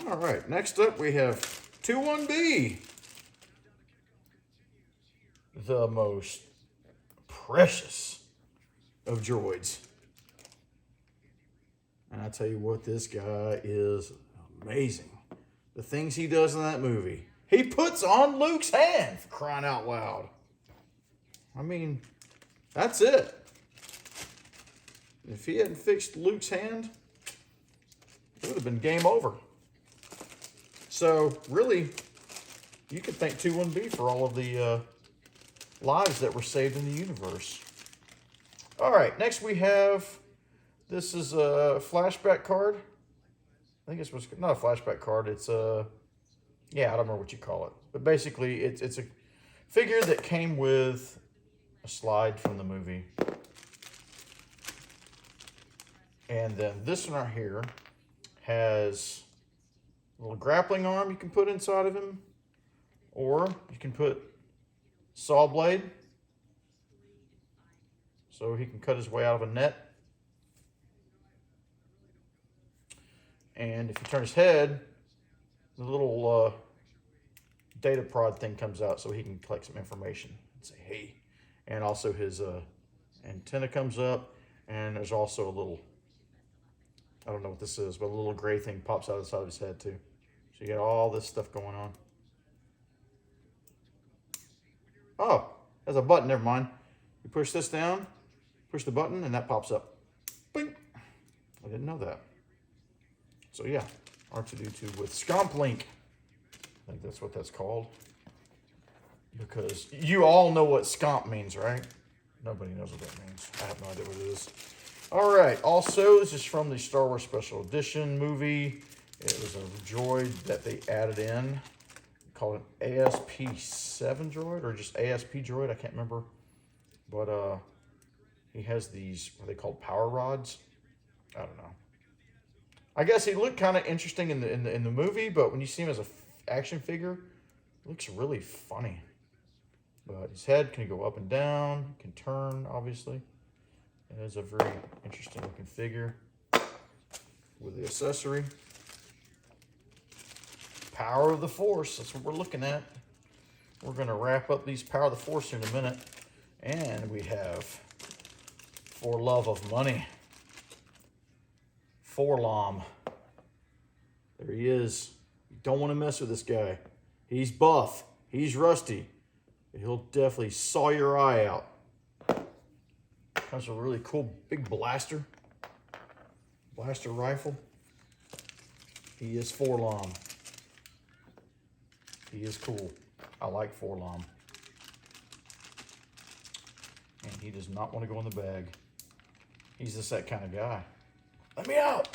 All right, next up we have 21B. The most precious of droids. And I tell you what, this guy is amazing. The things he does in that movie. He puts on Luke's hand, for crying out loud. I mean, that's it. If he hadn't fixed Luke's hand, it would have been game over. So, really, you could thank 21B for all of the lives that were saved in the universe. All right, next we have, this is a flashback card. I think it's not a flashback card. It's a, yeah, I don't remember what you call it. But basically, it's a figure that came with a slide from the movie. And then this one right here has a little grappling arm you can put inside of him. Or you can put saw blade, so he can cut his way out of a net. And if you turn his head, the little data prod thing comes out so he can collect some information and say, hey. And also his antenna comes up, and there's also a little, I don't know what this is, but a little gray thing pops out of the side of his head too. So you got all this stuff going on. Oh, there's a button, never mind. You push this down, push the button, and that pops up. Bing! I didn't know that. So yeah, R2-D2 with Scomp Link. I think that's what that's called. Because you all know what Scomp means, right? Nobody knows what that means. I have no idea what it is. All right, also, this is from the Star Wars Special Edition movie. It was a droid that they added in, called an ASP-7 droid, or just ASP droid, I can't remember. But he has these, what are they called, power rods? I don't know. I guess he looked kind of interesting in the movie, but when you see him as an action figure, it looks really funny. But his head can go up and down, can turn, obviously. It is a very interesting looking figure with the accessory. Power of the Force, that's what we're looking at. We're going to wrap up these Power of the Force here in a minute. And we have, for love of money, Forlom. There he is. You don't want to mess with this guy. He's buff. He's rusty. He'll definitely saw your eye out. Comes with a really cool big blaster. Blaster rifle. He is Forlom. He is cool. I like Forlom. And he does not want to go in the bag. He's just that kind of guy. Let me out!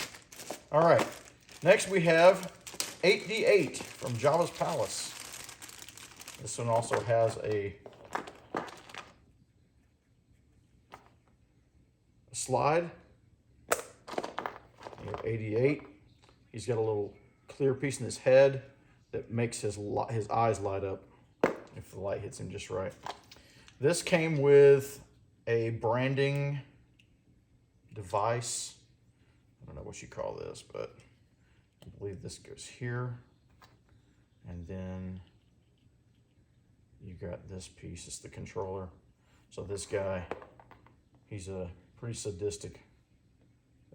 All right. Next we have 8D8 from Jabba's Palace. This one also has a slide. You have 88. He's got a little clear piece in his head that makes his eyes light up if the light hits him just right. This came with a branding device. I don't know what you call this, but I believe this goes here. And then you got this piece, it's the controller. So this guy, he's a pretty sadistic.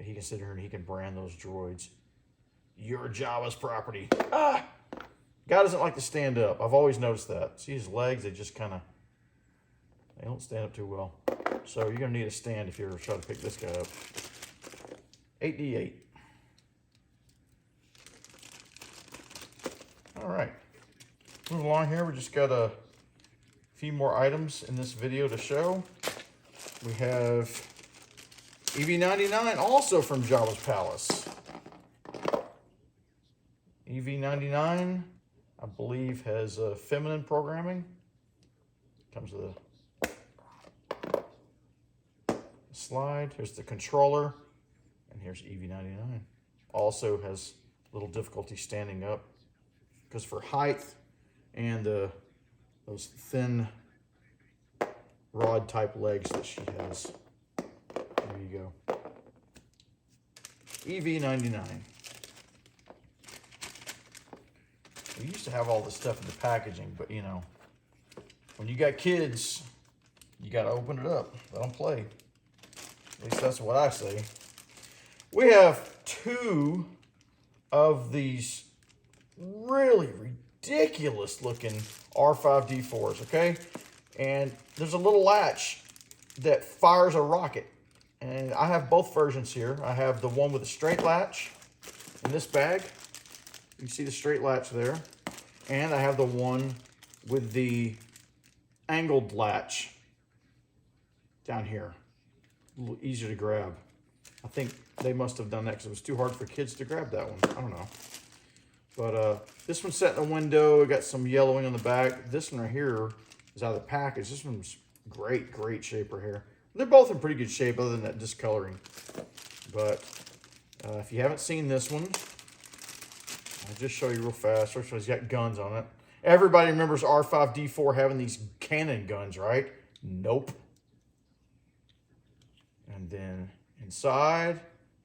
He can sit here and he can brand those droids. You're Jabba's property. Ah! Guy doesn't like to stand up. I've always noticed that. See his legs, they just kind of, they don't stand up too well. So you're gonna need a stand if you ever try to pick this guy up. 8D8. All right, moving along here, we just got a few more items in this video to show. We have EV99, also from Jabba's Palace. EV99, I believe, has feminine programming. Comes with a slide. Here's the controller, and here's EV99. Also has a little difficulty standing up because for height and those thin rod type legs that she has. There you go. EV99. We used to have all this stuff in the packaging, but you know, when you got kids, you got to open it up. Let them play. At least that's what I say. We have 2 of these really ridiculous looking R5D4s, okay? And there's a little latch that fires a rocket. And I have both versions here. I have the one with a straight latch in this bag. You can see the straight latch there. And I have the one with the angled latch down here. A little easier to grab. I think they must have done that because it was too hard for kids to grab that one. I don't know. But this one's set in a window. It got some yellowing on the back. This one right here is out of the package. This one's great, great shape right here. They're both in pretty good shape other than that discoloring. But if you haven't seen this one, I'll just show you real fast. First of all, he's got guns on it. Everybody remembers R5D4 having these cannon guns, right? Nope. And then inside,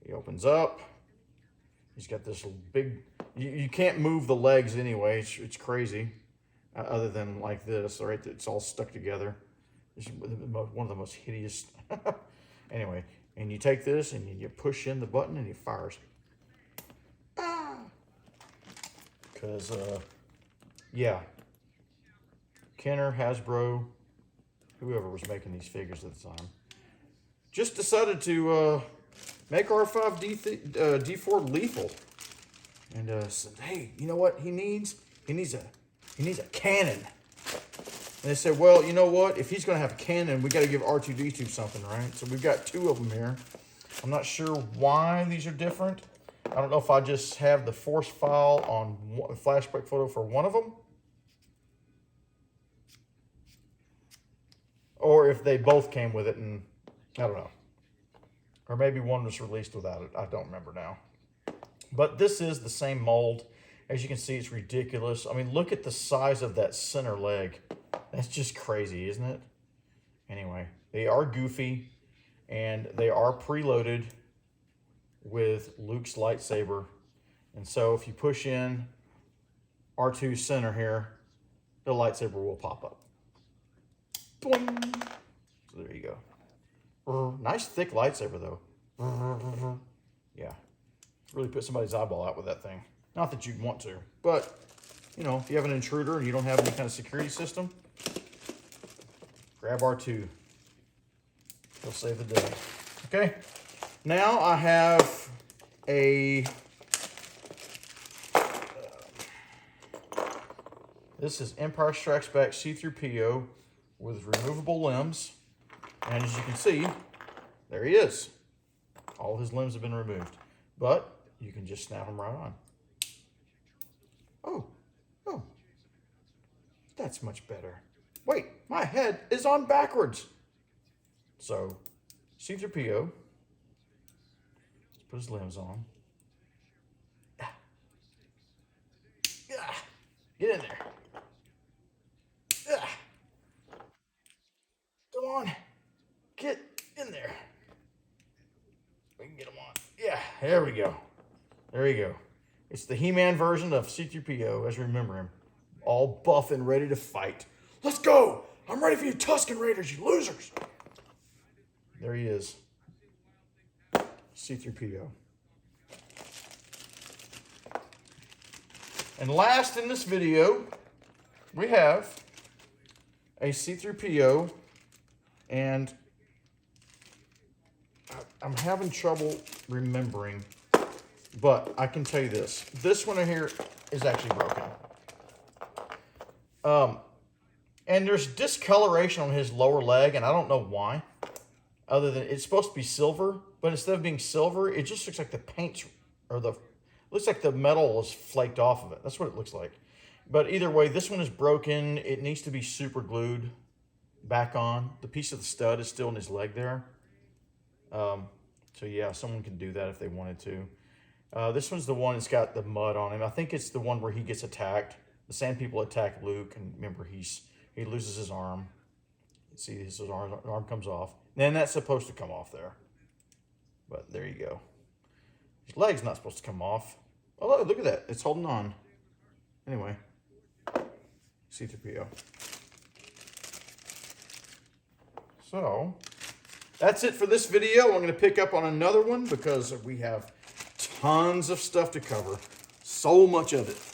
he opens up. He's got this big, you can't move the legs anyway. It's crazy. Other than like this, right? It's all stuck together. It's one of the most hideous. Anyway, and you take this and you push in the button and it fires. Because, yeah. Kenner, Hasbro, whoever was making these figures at the time, just decided to make R5D4 lethal. And said, hey, you know what he needs? He needs a cannon. And they said, well, you know what? If he's going to have a cannon, we got to give R2D2 something, right? So we've got 2 of them here. I'm not sure why these are different. I don't know if I just have the force file on flashback photo for one of them, or if they both came with it, and I don't know. Or maybe one was released without it. I don't remember now. But this is the same mold. As you can see, it's ridiculous. I mean, look at the size of that center leg. That's just crazy, isn't it? Anyway, they are goofy, and they are preloaded with Luke's lightsaber. And so if you push in R2 center here, the lightsaber will pop up. Boing. So there you go. Nice thick lightsaber though. Yeah. Really put somebody's eyeball out with that thing. Not that you'd want to, but you know, if you have an intruder and you don't have any kind of security system, grab R2. He'll save the day. Okay. Now I have a, this is Empire Strikes Back C-3PO with removable limbs. And as you can see, there he is. All his limbs have been removed, but you can just snap them right on. Oh, that's much better. Wait, my head is on backwards. So, C-3PO, let's put his limbs on. Get in there. Come on, get in there. We can get him on. Yeah, there we go. There you go. It's the He-Man version of C-3PO, as you remember him. All buff and ready to fight. Let's go! I'm ready for you Tusken Raiders, you losers! There he is. C-3PO. And last in this video, we have a C-3PO, and I'm having trouble remembering, but I can tell you this. This one here is actually broken. And there's discoloration on his lower leg, and I don't know why. Other than it's supposed to be silver, but instead of being silver, it just looks like the paint, or looks like the metal is flaked off of it. That's what it looks like. But either way, this one is broken. It needs to be super glued back on. The piece of the stud is still in his leg there. So yeah, someone can do that if they wanted to. This one's the one that's got the mud on him. I think it's the one where he gets attacked. The same people attack Luke, and remember he loses his arm. See, his arm comes off. Then that's supposed to come off there. But there you go. His leg's not supposed to come off. Oh, look at that. It's holding on. Anyway, C-3PO. So that's it for this video. I'm going to pick up on another one because we have tons of stuff to cover. So much of it.